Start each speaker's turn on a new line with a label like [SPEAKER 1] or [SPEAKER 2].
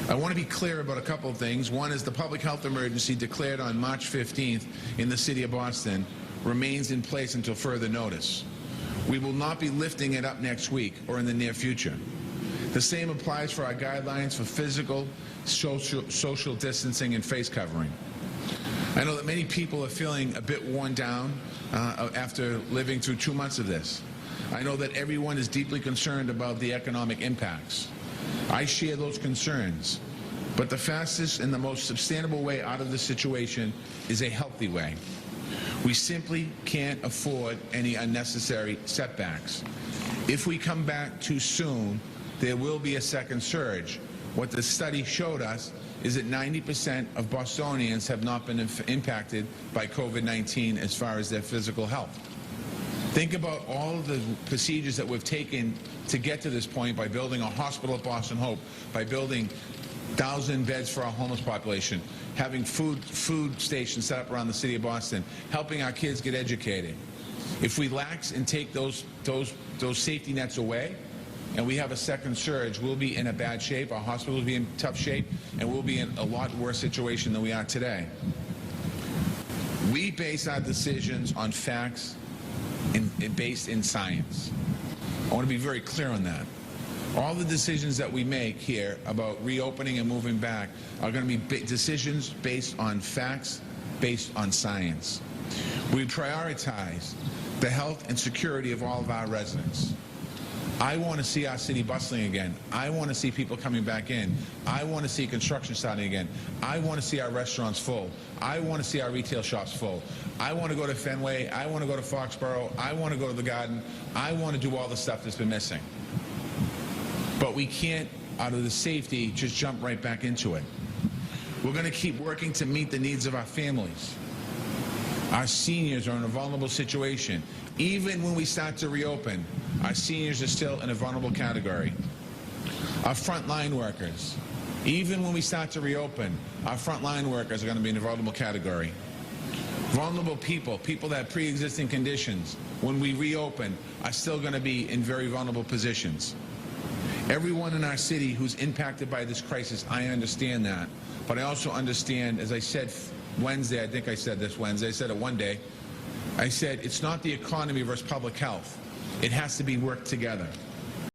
[SPEAKER 1] I want to be clear about a couple of things. One is the public health emergency declared on March 15th in the city of Boston remains in place until further notice. We will not be lifting it up next week or in the near future. The same applies for our guidelines for physical, social distancing and face covering. I know that many people are feeling a bit worn down after living through 2 months of this. I know that everyone is deeply concerned about the economic impacts. I share those concerns, but the fastest and the most sustainable way out of this situation is a healthy way. We simply can't afford any unnecessary setbacks. If we come back too soon, there will be a second surge. What the study showed us is that 90% of Bostonians have not been impacted by COVID-19 as far as their physical health. Think about all of the procedures that we've taken to get to this point by building a hospital at Boston Hope, by building 1,000 beds for our homeless population, having food stations set up around the city of Boston, helping our kids get educated. If we lax and take those safety nets away, and we have a second surge, we'll be in a bad shape, our hospitals will be in tough shape, and we'll be in a lot worse situation than we are today. We base our decisions on facts and based in science. I want to be very clear on that. All the decisions that we make here about reopening and moving back are going to be decisions based on facts, based on science. We prioritize the health and security of all of our residents. I want to see our city bustling again. I want to see people coming back in. I want to see construction starting again. I want to see our restaurants full. I want to see our retail shops full. I want to go to Fenway. I want to go to Foxborough. I want to go to the Garden. I want to do all the stuff that's been missing. But we can't, out of the safety, just jump right back into it. We're going to keep working to meet the needs of our families. Our seniors are in a vulnerable situation. Even when we start to reopen, our seniors are still in a vulnerable category. Our frontline workers, even when we start to reopen, our frontline workers are going to be in a vulnerable category. Vulnerable people, people that have pre-existing conditions, when we reopen, are still going to be in very vulnerable positions. Everyone in our city who's impacted by this crisis, I understand that. But I also understand, as I said Wednesday, I think I said this Wednesday, I said it one day, I said it's not the economy versus public health. It has to be worked together.